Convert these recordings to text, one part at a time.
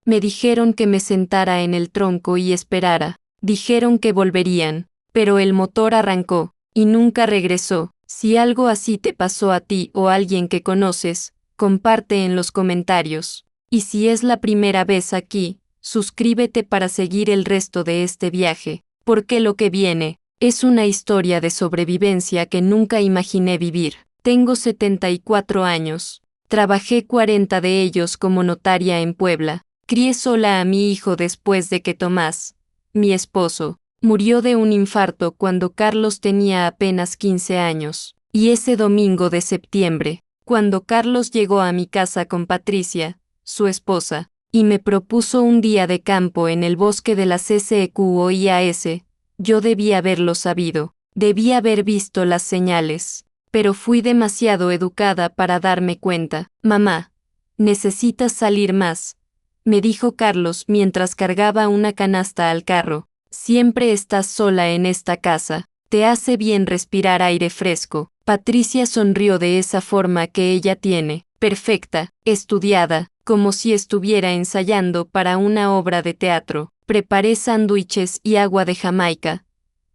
Me dijeron que me sentara en el tronco y esperara. Dijeron que volverían, pero el motor arrancó, y nunca regresó. Si algo así te pasó a ti o a alguien que conoces, comparte en los comentarios. Y si es la primera vez aquí, suscríbete para seguir el resto de este viaje, porque lo que viene es una historia de sobrevivencia que nunca imaginé vivir. Tengo 74 años. Trabajé 40 de ellos como notaria en Puebla. Crié sola a mi hijo después de que Tomás, mi esposo, murió de un infarto cuando Carlos tenía apenas 15 años. Y ese domingo de septiembre, cuando Carlos llegó a mi casa con Patricia, su esposa, y me propuso un día de campo en el bosque de las SEQOIAS, yo debía haberlo sabido, debía haber visto las señales, pero fui demasiado educada para darme cuenta. Mamá, necesitas salir más, me dijo Carlos mientras cargaba una canasta al carro. Siempre estás sola en esta casa, te hace bien respirar aire fresco. Patricia sonrió de esa forma que ella tiene, perfecta, estudiada, como si estuviera ensayando para una obra de teatro. Preparé sándwiches y agua de Jamaica,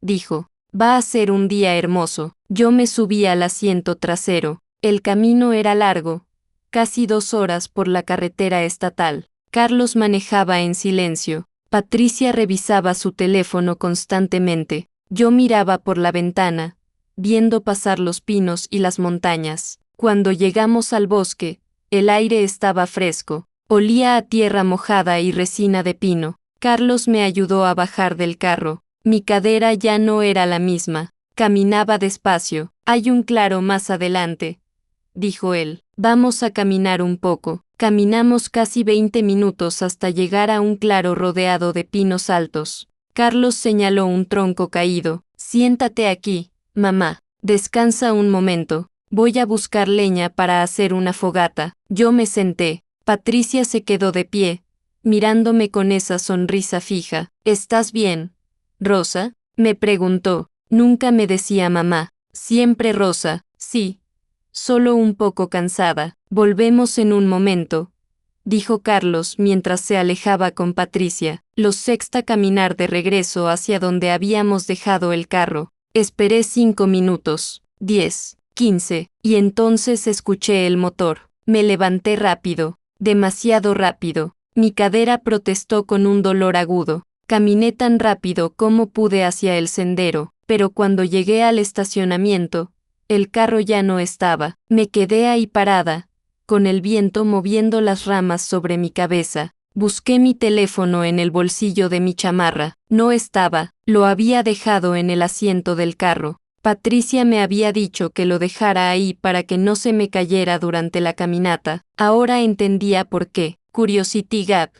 dijo. Va a ser un día hermoso. Yo me subí al asiento trasero. El camino era largo, casi 2 horas por la carretera estatal. Carlos manejaba en silencio. Patricia revisaba su teléfono constantemente. Yo miraba por la ventana, viendo pasar los pinos y las montañas. Cuando llegamos al bosque, el aire estaba fresco. Olía a tierra mojada y resina de pino. Carlos me ayudó a bajar del carro. Mi cadera ya no era la misma. Caminaba despacio. Hay un claro más adelante, dijo él. Vamos a caminar un poco. Caminamos casi 20 minutos hasta llegar a un claro rodeado de pinos altos. Carlos señaló un tronco caído. Siéntate aquí, mamá. Descansa un momento. Voy a buscar leña para hacer una fogata. Yo me senté. Patricia se quedó de pie, mirándome con esa sonrisa fija. ¿Estás bien, Rosa?, me preguntó. Nunca me decía mamá. Siempre Rosa. Sí. Solo un poco cansada. Volvemos en un momento, dijo Carlos mientras se alejaba con Patricia. Los sexta caminar de regreso hacia donde habíamos dejado el carro. Esperé 5 minutos, 10, 15, y entonces escuché el motor. Me levanté rápido, demasiado rápido. Mi cadera protestó con un dolor agudo. Caminé tan rápido como pude hacia el sendero, pero cuando llegué al estacionamiento, el carro ya no estaba. Me quedé ahí parada, con el viento moviendo las ramas sobre mi cabeza. Busqué mi teléfono en el bolsillo de mi chamarra. No estaba, lo había dejado en el asiento del carro. Patricia me había dicho que lo dejara ahí para que no se me cayera durante la caminata. Ahora entendía por qué. Curiosity Gap.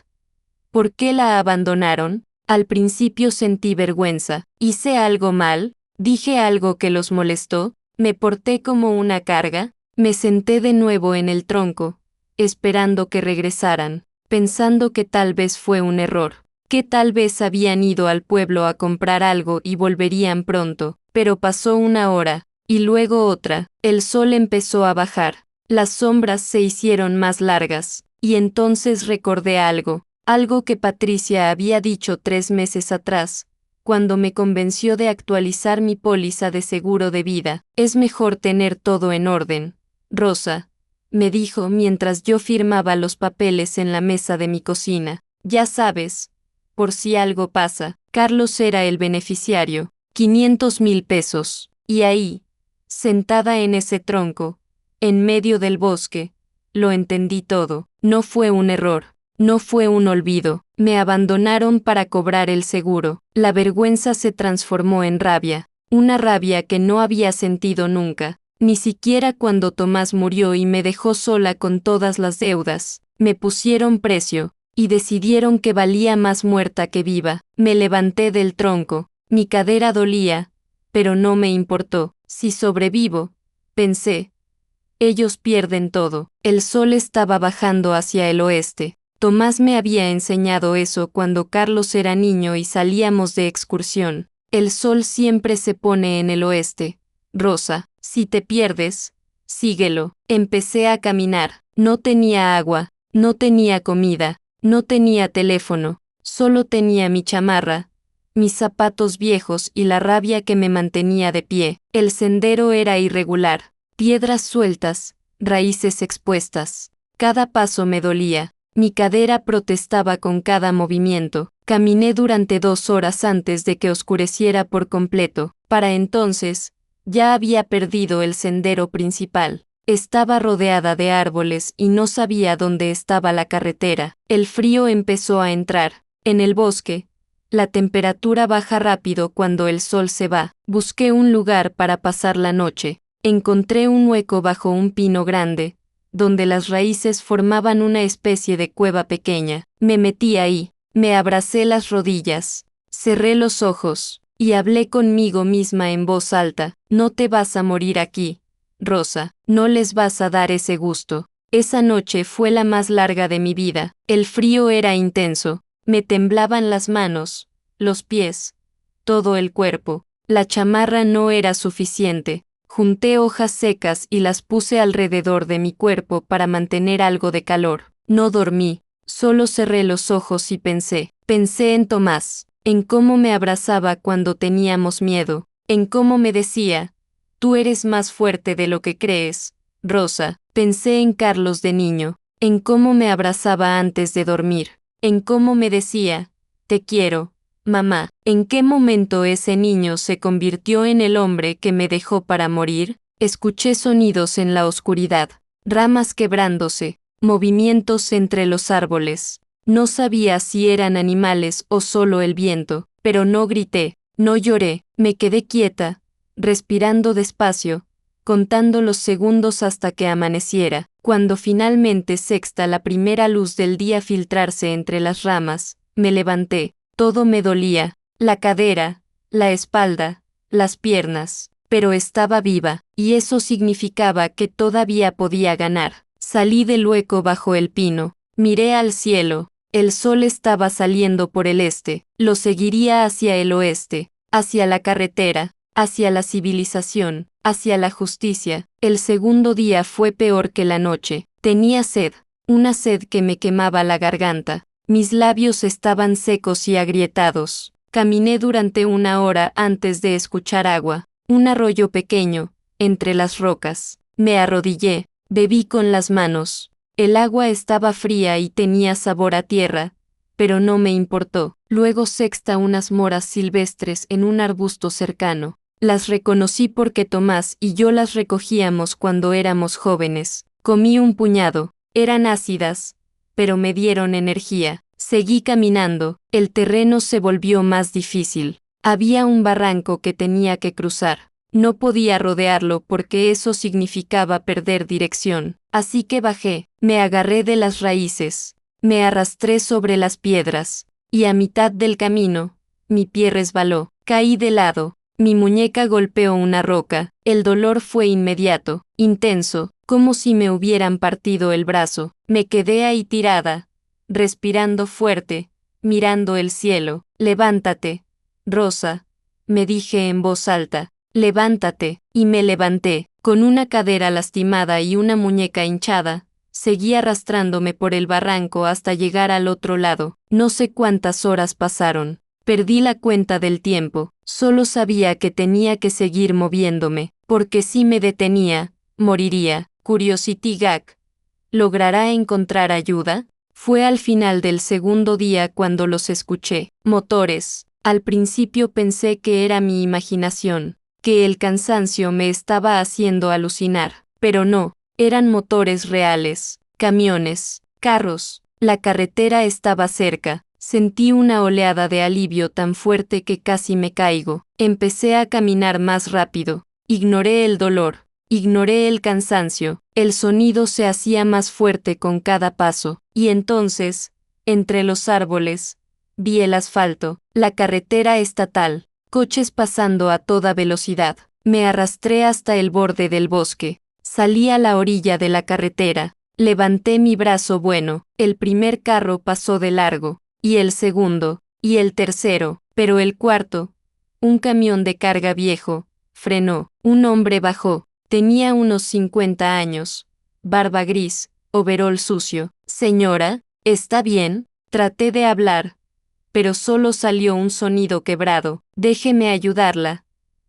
¿Por qué la abandonaron? Al principio sentí vergüenza. ¿Hice algo mal? ¿Dije algo que los molestó? ¿Me porté como una carga? Me senté de nuevo en el tronco, esperando que regresaran, pensando que tal vez fue un error, que tal vez habían ido al pueblo a comprar algo y volverían pronto. Pero pasó 1 hora, y luego otra. El sol empezó a bajar, las sombras se hicieron más largas, y entonces recordé algo que Patricia había dicho 3 meses atrás, cuando me convenció de actualizar mi póliza de seguro de vida. Es mejor tener todo en orden, Rosa, me dijo mientras yo firmaba los papeles en la mesa de mi cocina. Ya sabes, por si algo pasa. Carlos era el beneficiario. 500,000 pesos. Y ahí, sentada en ese tronco, en medio del bosque, lo entendí todo. No fue un error. No fue un olvido. Me abandonaron para cobrar el seguro. La vergüenza se transformó en rabia. Una rabia que no había sentido nunca. Ni siquiera cuando Tomás murió y me dejó sola con todas las deudas. Me pusieron precio, y decidieron que valía más muerta que viva. Me levanté del tronco. Mi cadera dolía, pero no me importó. Si sobrevivo, pensé. Ellos pierden todo. El sol estaba bajando hacia el oeste. Tomás me había enseñado eso cuando Carlos era niño y salíamos de excursión. El sol siempre se pone en el oeste. Rosa, si te pierdes, síguelo. Empecé a caminar. No tenía agua, no tenía comida, No tenía teléfono, solo tenía mi chamarra, mis zapatos viejos y la rabia que me mantenía de pie. El sendero era irregular, piedras sueltas, raíces expuestas. Cada paso me dolía, mi cadera protestaba con cada movimiento. Caminé durante 2 horas antes de que oscureciera por completo. Para entonces, ya había perdido el sendero principal. Estaba rodeada de árboles y no sabía dónde estaba la carretera. El frío empezó a entrar. En el bosque, la temperatura baja rápido cuando el sol se va. Busqué un lugar para pasar la noche. Encontré un hueco bajo un pino grande, donde las raíces formaban una especie de cueva pequeña. Me metí ahí, me abracé las rodillas, cerré los ojos, y hablé conmigo misma en voz alta. No te vas a morir aquí, Rosa, no les vas a dar ese gusto. Esa noche fue la más larga de mi vida. El frío era intenso, me temblaban las manos, los pies, todo el cuerpo. La chamarra no era suficiente. Junté hojas secas y las puse alrededor de mi cuerpo para mantener algo de calor. No dormí, solo cerré los ojos y pensé en Tomás, en cómo me abrazaba cuando teníamos miedo, en cómo me decía, tú eres más fuerte de lo que crees, Rosa. Pensé en Carlos de niño, en cómo me abrazaba antes de dormir, en cómo me decía, te quiero, mamá. ¿En qué momento ese niño se convirtió en el hombre que me dejó para morir? Escuché sonidos en la oscuridad, ramas quebrándose, movimientos entre los árboles. No sabía si eran animales o solo el viento, pero no grité, no lloré, me quedé quieta, respirando despacio, contando los segundos hasta que amaneciera. Cuando finalmente sexta la primera luz del día filtrarse entre las ramas, me levanté. Todo me dolía, la cadera, la espalda, las piernas, pero estaba viva, y eso significaba que todavía podía ganar. Salí del hueco bajo el pino, miré al cielo, el sol estaba saliendo por el este, lo seguiría hacia el oeste, hacia la carretera, hacia la civilización, hacia la justicia. El segundo día fue peor que la noche. Tenía sed, una sed que me quemaba la garganta. Mis labios estaban secos y agrietados. Caminé durante 1 hora antes de escuchar agua, un arroyo pequeño, entre las rocas. Me arrodillé, bebí con las manos. El agua estaba fría y tenía sabor a tierra, pero no me importó. Luego sexta unas moras silvestres en un arbusto cercano. Las reconocí porque Tomás y yo las recogíamos cuando éramos jóvenes. Comí un puñado, eran ácidas, pero me dieron energía. Seguí caminando, el terreno se volvió más difícil. Había un barranco que tenía que cruzar. No podía rodearlo porque eso significaba perder dirección. Así que bajé, me agarré de las raíces, me arrastré sobre las piedras, y a mitad del camino, mi pie resbaló, caí de lado, mi muñeca golpeó una roca. El dolor fue inmediato, intenso, como si me hubieran partido el brazo. Me quedé ahí tirada, respirando fuerte, mirando el cielo. Levántate, Rosa, me dije en voz alta, levántate, y me levanté, con una cadera lastimada y una muñeca hinchada. Seguí arrastrándome por el barranco hasta llegar al otro lado. No sé cuántas horas pasaron. Perdí la cuenta del tiempo, solo sabía que tenía que seguir moviéndome, porque si me detenía, moriría. Curiosity Gag. ¿Logrará encontrar ayuda? Fue al final del segundo día cuando los escuché. Motores. Al principio pensé que era mi imaginación, que el cansancio me estaba haciendo alucinar, pero no, eran motores reales, camiones, carros. La carretera estaba cerca. Sentí una oleada de alivio tan fuerte que casi me caigo. Empecé a caminar más rápido. Ignoré el dolor, ignoré el cansancio. El sonido se hacía más fuerte con cada paso, y entonces, entre los árboles, vi el asfalto, la carretera estatal, coches pasando a toda velocidad. Me arrastré hasta el borde del bosque. Salí a la orilla de la carretera. Levanté mi brazo bueno. El primer carro pasó de largo, y el segundo, y el tercero, pero el cuarto, un camión de carga viejo, frenó. Un hombre bajó. Tenía unos 50 años, barba gris, overol sucio. Señora, ¿está bien? Traté de hablar, pero solo salió un sonido quebrado. Déjeme ayudarla,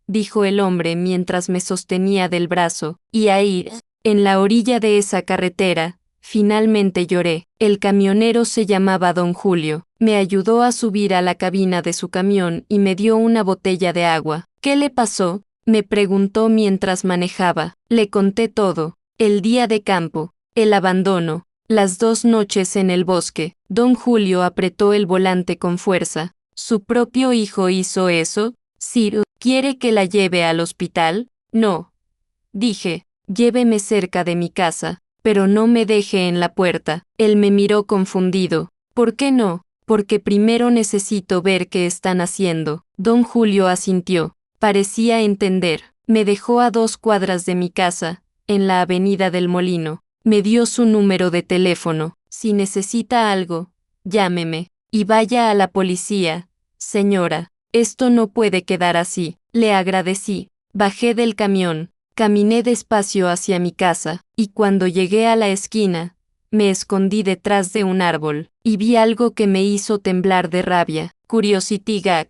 dijo el hombre mientras me sostenía del brazo, y ahí, en la orilla de esa carretera, finalmente lloré. El camionero se llamaba Don Julio. Me ayudó a subir a la cabina de su camión y me dio una botella de agua. ¿Qué le pasó?, me preguntó mientras manejaba. Le conté todo: el día de campo, el abandono, las 2 noches en el bosque. Don Julio apretó el volante con fuerza. ¿Su propio hijo hizo eso? Sí. ¿Quiere que la lleve al hospital? No. Dije, lléveme cerca de mi casa, pero no me deje en la puerta. Él me miró confundido. ¿Por qué no? Porque primero necesito ver qué están haciendo. Don Julio asintió. Parecía entender. Me dejó a 2 cuadras de mi casa, en la avenida del Molino. Me dio su número de teléfono. Si necesita algo, llámeme. Y vaya a la policía, señora. Esto no puede quedar así. Le agradecí. Bajé del camión, caminé despacio hacia mi casa, y cuando llegué a la esquina, me escondí detrás de un árbol, y vi algo que me hizo temblar de rabia. Curiosity Gag.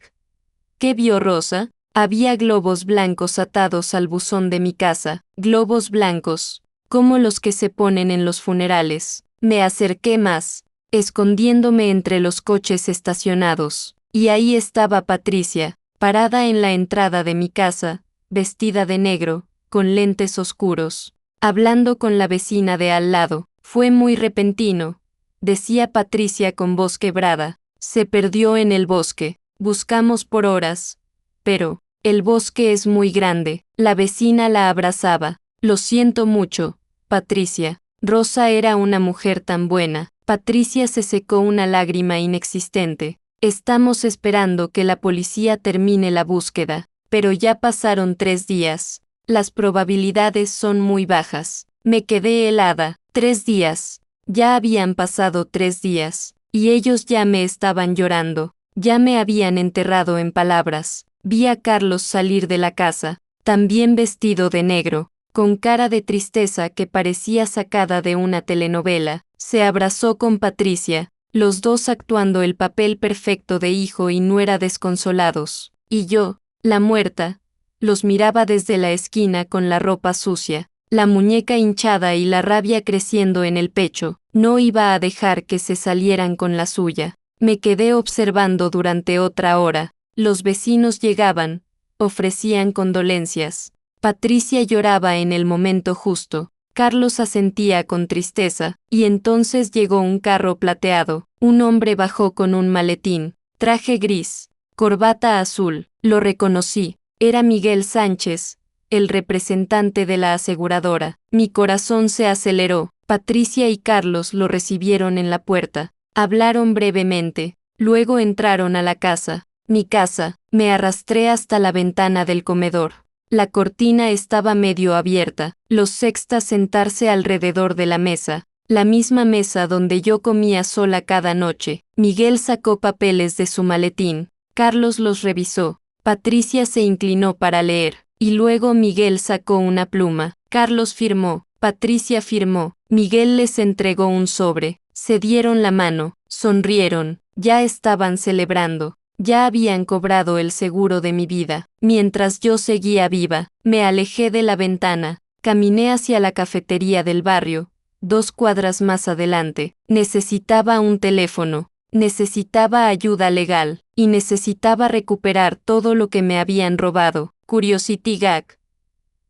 ¿Qué vio Rosa? Había globos blancos atados al buzón de mi casa, globos blancos, como los que se ponen en los funerales. Me acerqué más, escondiéndome entre los coches estacionados, y ahí estaba Patricia, parada en la entrada de mi casa, vestida de negro, con lentes oscuros, hablando con la vecina de al lado. Fue muy repentino, decía Patricia con voz quebrada. Se perdió en el bosque. Buscamos por horas, pero el bosque es muy grande. La vecina la abrazaba. Lo siento mucho, Patricia. Rosa era una mujer tan buena. Patricia se secó una lágrima inexistente. Estamos esperando que la policía termine la búsqueda, pero ya pasaron 3 días. Las probabilidades son muy bajas. Me quedé helada. 3 días. Ya habían pasado 3 días, y ellos ya me estaban llorando. Ya me habían enterrado en palabras. Vi a Carlos salir de la casa, también vestido de negro, con cara de tristeza que parecía sacada de una telenovela. Se abrazó con Patricia, los dos actuando el papel perfecto de hijo y nuera desconsolados. Y yo, la muerta, los miraba desde la esquina con la ropa sucia, la muñeca hinchada y la rabia creciendo en el pecho. No iba a dejar que se salieran con la suya. Me quedé observando durante otra hora. Los vecinos llegaban, ofrecían condolencias. Patricia lloraba en el momento justo. Carlos asentía con tristeza, y entonces llegó un carro plateado. Un hombre bajó con un maletín, traje gris, corbata azul. Lo reconocí. Era Miguel Sánchez, el representante de la aseguradora. Mi corazón se aceleró. Patricia y Carlos lo recibieron en la puerta. Hablaron brevemente. Luego entraron a la casa. Mi casa. Me arrastré hasta la ventana del comedor. La cortina estaba medio abierta. Los sextas sentarse alrededor de la mesa. La misma mesa donde yo comía sola cada noche. Miguel sacó papeles de su maletín. Carlos los revisó. Patricia se inclinó para leer. Y luego Miguel sacó una pluma. Carlos firmó. Patricia firmó. Miguel les entregó un sobre. Se dieron la mano. Sonrieron. Ya estaban celebrando. Ya habían cobrado el seguro de mi vida. Mientras yo seguía viva, me alejé de la ventana. Caminé hacia la cafetería del barrio, 2 cuadras más adelante. Necesitaba un teléfono. Necesitaba ayuda legal. Y necesitaba recuperar todo lo que me habían robado. Curiosity Gag.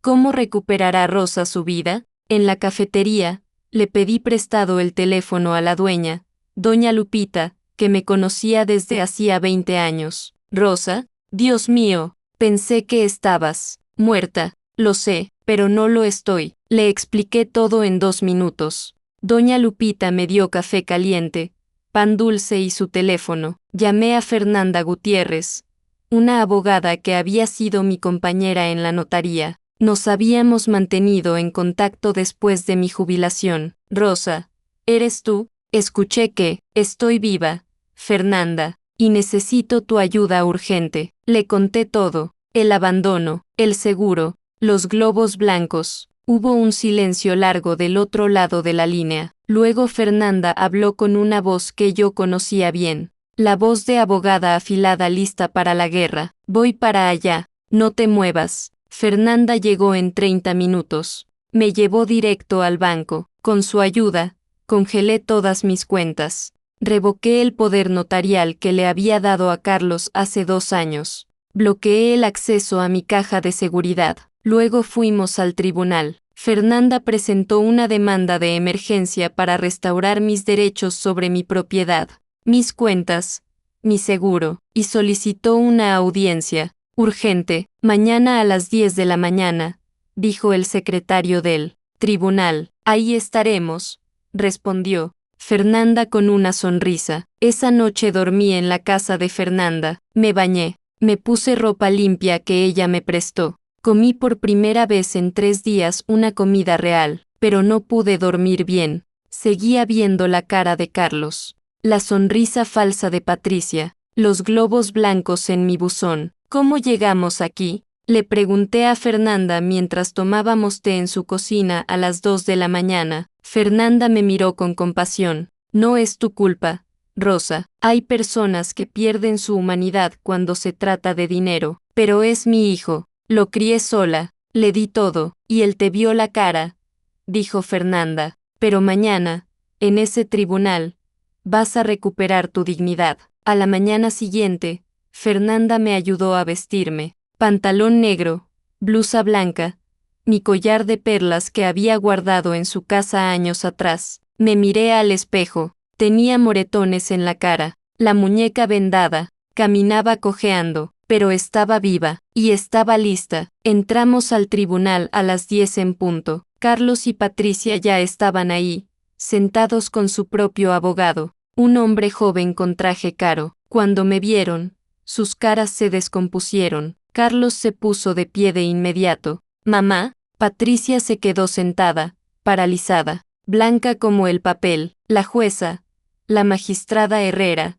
¿Cómo recuperará Rosa su vida? En la cafetería, le pedí prestado el teléfono a la dueña, doña Lupita, que me conocía desde hacía 20 años. Rosa, Dios mío, pensé que estabas muerta. Lo sé, pero no lo estoy. Le expliqué todo en 2 minutos. Doña Lupita me dio café caliente, pan dulce y su teléfono. Llamé a Fernanda Gutiérrez, una abogada que había sido mi compañera en la notaría. Nos habíamos mantenido en contacto después de mi jubilación. Rosa, ¿eres tú? Escuché que, estoy viva, Fernanda, y necesito tu ayuda urgente. Le conté todo, el abandono, el seguro, los globos blancos. Hubo un silencio largo del otro lado de la línea. Luego Fernanda habló con una voz que yo conocía bien. La voz de abogada afilada lista para la guerra. Voy para allá, no te muevas. Fernanda llegó en 30 minutos. Me llevó directo al banco. Con su ayuda, congelé todas mis cuentas. Revoqué el poder notarial que le había dado a Carlos hace 2 años. Bloqueé el acceso a mi caja de seguridad. Luego fuimos al tribunal. Fernanda presentó una demanda de emergencia para restaurar mis derechos sobre mi propiedad, mis cuentas, mi seguro, y solicitó una audiencia, urgente, mañana a las 10 de la mañana, dijo el secretario del tribunal. Ahí estaremos, respondió Fernanda con una sonrisa. Esa noche dormí en la casa de Fernanda, me bañé, me puse ropa limpia que ella me prestó. Comí por primera vez en 3 días una comida real, pero no pude dormir bien. Seguía viendo la cara de Carlos, la sonrisa falsa de Patricia, los globos blancos en mi buzón. ¿Cómo llegamos aquí? Le pregunté a Fernanda mientras tomábamos té en su cocina a las 2 de la mañana. Fernanda me miró con compasión. No es tu culpa, Rosa. Hay personas que pierden su humanidad cuando se trata de dinero, pero es mi hijo. Lo crié sola, le di todo, y él te vio la cara, dijo Fernanda, pero mañana, en ese tribunal, vas a recuperar tu dignidad. A la mañana siguiente, Fernanda me ayudó a vestirme, pantalón negro, blusa blanca, mi collar de perlas que había guardado en su casa años atrás. Me miré al espejo, tenía moretones en la cara, la muñeca vendada, caminaba cojeando, pero estaba viva, y estaba lista. Entramos al tribunal a las 10 en punto. Carlos y Patricia ya estaban ahí, sentados con su propio abogado, un hombre joven con traje caro. Cuando me vieron, sus caras se descompusieron. Carlos se puso de pie de inmediato. Mamá, Patricia se quedó sentada, paralizada, blanca como el papel. La jueza, la magistrada Herrera,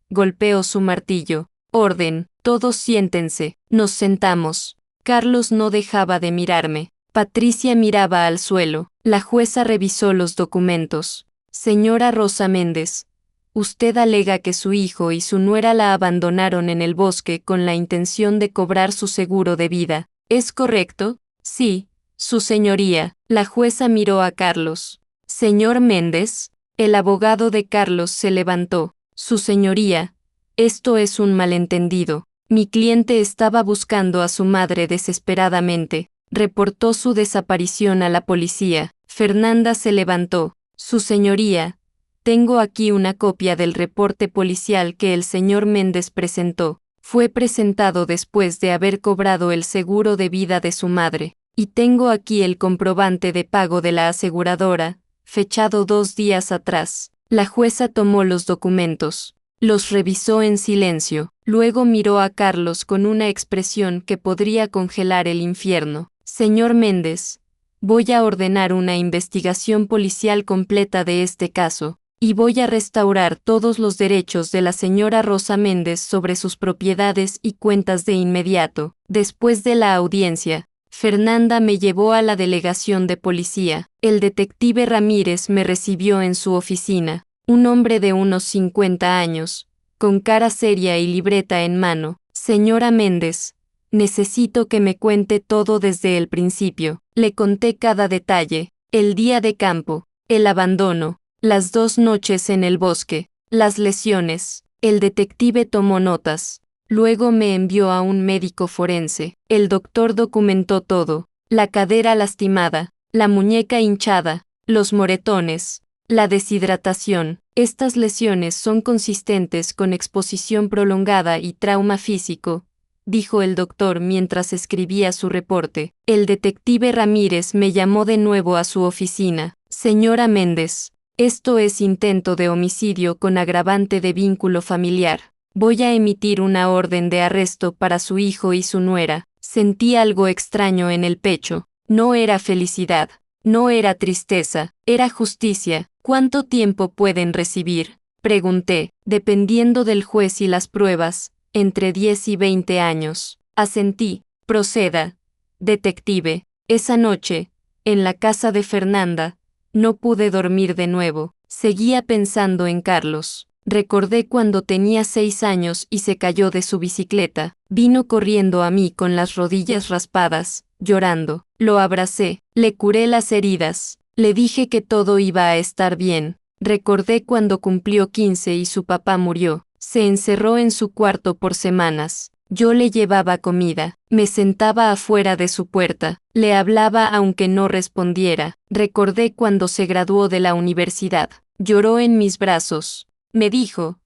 golpeó su martillo. Orden, todos siéntense. Nos sentamos. Carlos no dejaba de mirarme. Patricia miraba al suelo. La jueza revisó los documentos. Señora Rosa Méndez, usted alega que su hijo y su nuera la abandonaron en el bosque con la intención de cobrar su seguro de vida. ¿Es correcto? Sí, su señoría. La jueza miró a Carlos. Señor Méndez, el abogado de Carlos se levantó. Su señoría, esto es un malentendido. Mi cliente estaba buscando a su madre desesperadamente. Reportó su desaparición a la policía. Fernanda se levantó. Su señoría, tengo aquí una copia del reporte policial que el señor Méndez presentó. Fue presentado después de haber cobrado el seguro de vida de su madre. Y tengo aquí el comprobante de pago de la aseguradora, fechado 2 días atrás. La jueza tomó los documentos. Los revisó en silencio, luego miró a Carlos con una expresión que podría congelar el infierno. Señor Méndez, voy a ordenar una investigación policial completa de este caso, y voy a restaurar todos los derechos de la señora Rosa Méndez sobre sus propiedades y cuentas de inmediato. Después de la audiencia, Fernanda me llevó a la delegación de policía. El detective Ramírez me recibió en su oficina. Un hombre de unos 50 años, con cara seria y libreta en mano. Señora Méndez, necesito que me cuente todo desde el principio. Le conté cada detalle, el día de campo, el abandono, las 2 noches en el bosque, las lesiones. El detective tomó notas. Luego me envió a un médico forense. El doctor documentó todo, la cadera lastimada, la muñeca hinchada, los moretones, la deshidratación. Estas lesiones son consistentes con exposición prolongada y trauma físico, dijo el doctor mientras escribía su reporte. El detective Ramírez me llamó de nuevo a su oficina. Señora Méndez, esto es intento de homicidio con agravante de vínculo familiar. Voy a emitir una orden de arresto para su hijo y su nuera. Sentí algo extraño en el pecho. No era felicidad, no era tristeza, era justicia. ¿Cuánto tiempo pueden recibir? Pregunté, dependiendo del juez y las pruebas, entre 10 y 20 años. Asentí. Proceda. Detective, esa noche, en la casa de Fernanda, No pude dormir de nuevo. Seguía pensando en Carlos. Recordé cuando tenía 6 años y se cayó de su bicicleta. Vino corriendo a mí con las rodillas raspadas, llorando. Lo abracé, le curé las heridas. Le dije que todo iba a estar bien. Recordé cuando cumplió 15 y su papá murió. Se encerró en su cuarto por semanas. Yo le llevaba comida, me sentaba afuera de su puerta, le hablaba aunque no respondiera. Recordé cuando se graduó de la universidad. Lloró en mis brazos. Me dijo,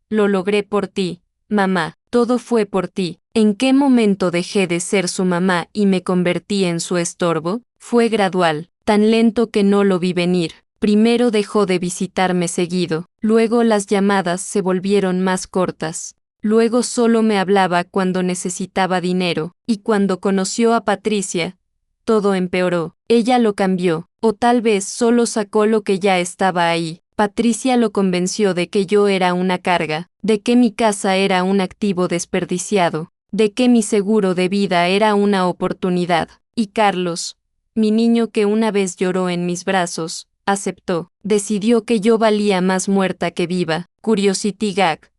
lo logré por ti, mamá, todo fue por ti. ¿En qué momento dejé de ser su mamá y me convertí en su estorbo? Fue gradual, tan lento que no lo vi venir. Primero dejó de visitarme seguido, luego las llamadas se volvieron más cortas. Luego solo me hablaba cuando necesitaba dinero, y cuando conoció a Patricia, todo empeoró. Ella lo cambió, o tal vez solo sacó lo que ya estaba ahí. Patricia lo convenció de que yo era una carga, de que mi casa era un activo desperdiciado, de que mi seguro de vida era una oportunidad. Y Carlos, mi niño que una vez lloró en mis brazos, aceptó. Decidió que yo valía más muerta que viva. Curiosity Gag.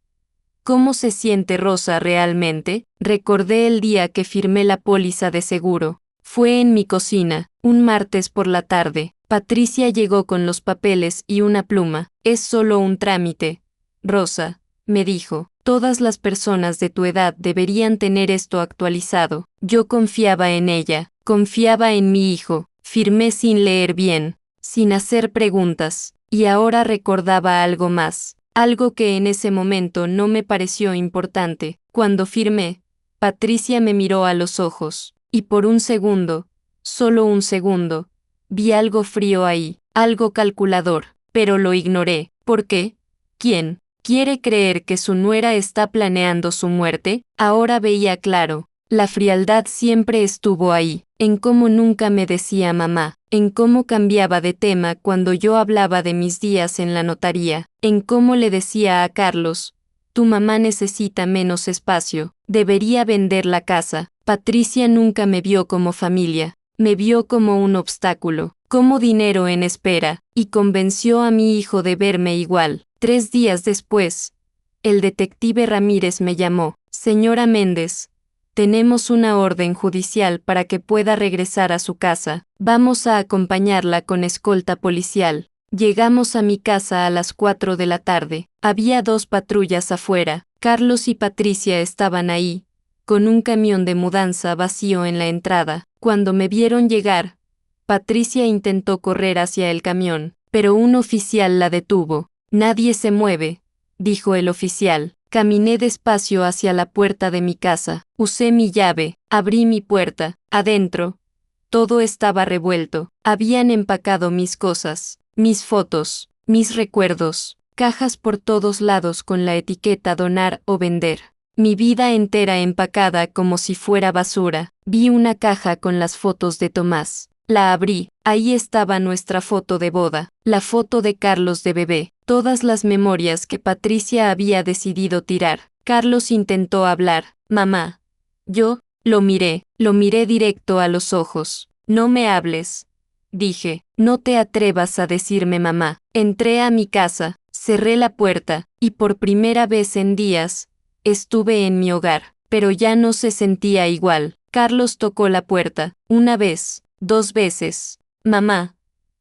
¿Cómo se siente Rosa realmente? Recordé el día que firmé la póliza de seguro. Fue en mi cocina, un martes por la tarde. Patricia llegó con los papeles y una pluma. Es solo un trámite. Rosa, me dijo, todas las personas de tu edad deberían tener esto actualizado. Yo confiaba en ella, confiaba en mi hijo. Firmé sin leer bien, sin hacer preguntas, y ahora recordaba algo más. Algo que en ese momento no me pareció importante. Cuando firmé, Patricia me miró a los ojos, y por un segundo, solo un segundo, vi algo frío ahí, algo calculador, pero lo ignoré. ¿Por qué? ¿Quién quiere creer que su nuera está planeando su muerte? Ahora veía claro. La frialdad siempre estuvo ahí, en cómo nunca me decía mamá, en cómo cambiaba de tema cuando yo hablaba de mis días en la notaría, en cómo le decía a Carlos, tu mamá necesita menos espacio, debería vender la casa. Patricia nunca me vio como familia, me vio como un obstáculo, como dinero en espera, y convenció a mi hijo de verme igual. 3 días después, el detective Ramírez me llamó, señora Méndez, tenemos una orden judicial para que pueda regresar a su casa. Vamos a acompañarla con escolta policial. Llegamos a mi casa a las 4 de la tarde. Había 2 patrullas afuera. Carlos y Patricia estaban ahí, con un camión de mudanza vacío en la entrada. Cuando me vieron llegar, Patricia intentó correr hacia el camión, pero un oficial la detuvo. Nadie se mueve, dijo el oficial. Caminé despacio hacia la puerta de mi casa, usé mi llave, abrí mi puerta. Adentro, todo estaba revuelto. Habían empacado mis cosas, mis fotos, mis recuerdos, cajas por todos lados con la etiqueta donar o vender. Mi vida entera empacada como si fuera basura. Vi una caja con las fotos de Tomás. La abrí, ahí estaba nuestra foto de boda, la foto de Carlos de bebé, todas las memorias que Patricia había decidido tirar. Carlos intentó hablar, mamá. Yo, lo miré directo a los ojos. No me hables, dije, no te atrevas a decirme mamá. Entré a mi casa, cerré la puerta, y por primera vez en días, estuve en mi hogar, pero ya no se sentía igual. Carlos tocó la puerta, una vez. 2 veces. Mamá,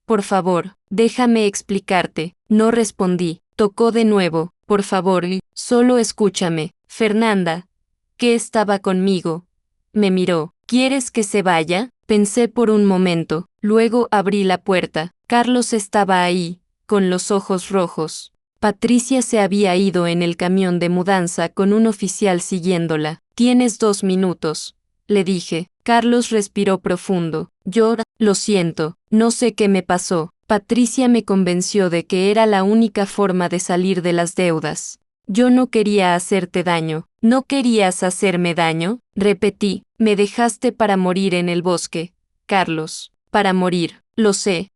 por favor, déjame explicarte. No respondí. Tocó de nuevo. Por favor, solo escúchame. Fernanda, que estaba conmigo, me miró. ¿Quieres que se vaya? Pensé por un momento. Luego abrí la puerta. Carlos estaba ahí, con los ojos rojos. Patricia se había ido en el camión de mudanza con un oficial siguiéndola. Tienes 2 minutos, le dije. Carlos respiró profundo. Yo, lo siento, no sé qué me pasó. Patricia me convenció de que era la única forma de salir de las deudas. Yo no quería hacerte daño. ¿No querías hacerme daño? Repetí. Me dejaste para morir en el bosque, Carlos. Para morir. Lo sé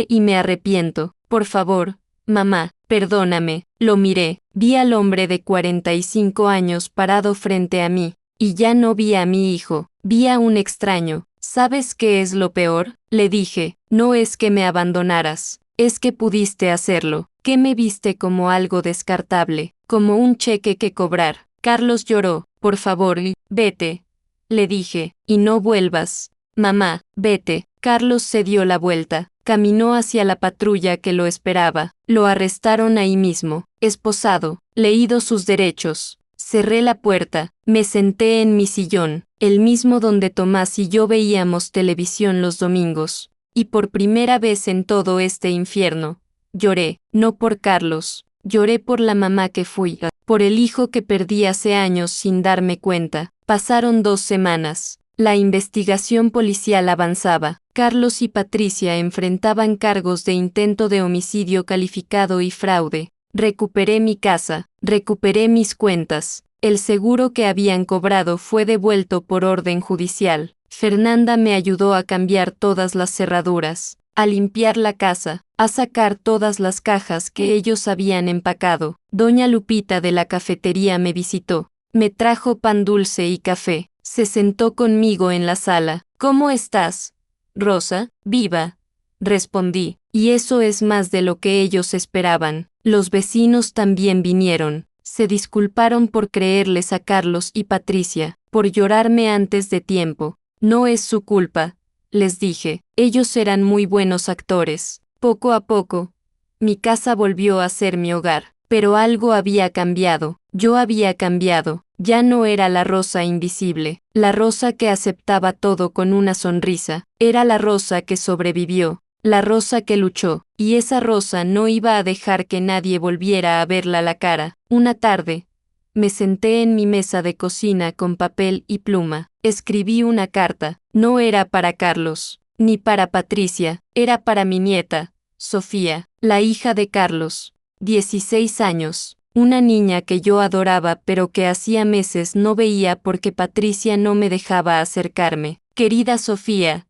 y me arrepiento. Por favor, mamá, perdóname. Lo miré. Vi al hombre de 45 años parado frente a mí. Y ya no vi a mi hijo, vi a un extraño. ¿Sabes qué es lo peor? Le dije, no es que me abandonaras, es que pudiste hacerlo, que me viste como algo descartable, como un cheque que cobrar. Carlos lloró, por favor, vete. Le dije, y no vuelvas. Mamá, vete. Carlos se dio la vuelta, caminó hacia la patrulla que lo esperaba, lo arrestaron ahí mismo, esposado, leído sus derechos. Cerré la puerta, me senté en mi sillón, el mismo donde Tomás y yo veíamos televisión los domingos, y por primera vez en todo este infierno, lloré, no por Carlos, lloré por la mamá que fui, por el hijo que perdí hace años sin darme cuenta. Pasaron 2 semanas. La investigación policial avanzaba. Carlos y Patricia enfrentaban cargos de intento de homicidio calificado y fraude. Recuperé mi casa, recuperé mis cuentas. El seguro que habían cobrado fue devuelto por orden judicial. Fernanda me ayudó a cambiar todas las cerraduras, a limpiar la casa, a sacar todas las cajas que ellos habían empacado. Doña Lupita de la cafetería me visitó. Me trajo pan dulce y café. Se sentó conmigo en la sala. ¿Cómo estás, Rosa? Viva, respondí, y eso es más de lo que ellos esperaban. Los vecinos también vinieron. Se disculparon por creerles a Carlos y Patricia, por llorarme antes de tiempo. No es su culpa, les dije. Ellos eran muy buenos actores. Poco a poco, mi casa volvió a ser mi hogar. Pero algo había cambiado, yo había cambiado, ya no era la Rosa invisible, la Rosa que aceptaba todo con una sonrisa, era la Rosa que sobrevivió, la Rosa que luchó, y esa Rosa no iba a dejar que nadie volviera a verla la cara. Una tarde, me senté en mi mesa de cocina con papel y pluma, escribí una carta, no era para Carlos, ni para Patricia, era para mi nieta, Sofía, la hija de Carlos. 16 años, una niña que yo adoraba pero que hacía meses no veía porque Patricia no me dejaba acercarme. Querida Sofía,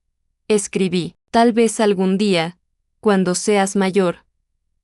escribí, tal vez algún día, cuando seas mayor,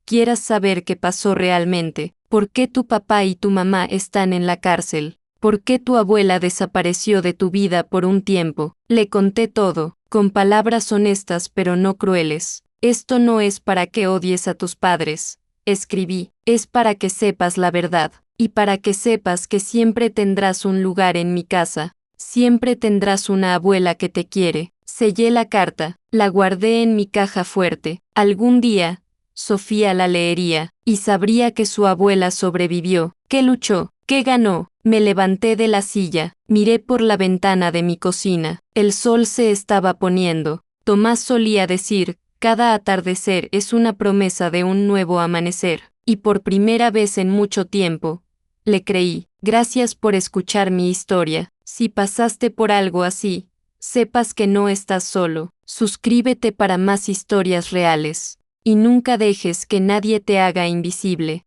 quieras saber qué pasó realmente, por qué tu papá y tu mamá están en la cárcel, por qué tu abuela desapareció de tu vida por un tiempo. Le conté todo, con palabras honestas pero no crueles. Esto no es para que odies a tus padres. Escribí, es para que sepas la verdad, y para que sepas que siempre tendrás un lugar en mi casa, siempre tendrás una abuela que te quiere. Sellé la carta, la guardé en mi caja fuerte. Algún día, Sofía la leería, y sabría que su abuela sobrevivió, que luchó, que ganó. Me levanté de la silla, miré por la ventana de mi cocina. El sol se estaba poniendo. Tomás solía decir, cada atardecer es una promesa de un nuevo amanecer, y por primera vez en mucho tiempo, le creí. Gracias por escuchar mi historia. Si pasaste por algo así, sepas que no estás solo. Suscríbete para más historias reales, y nunca dejes que nadie te haga invisible.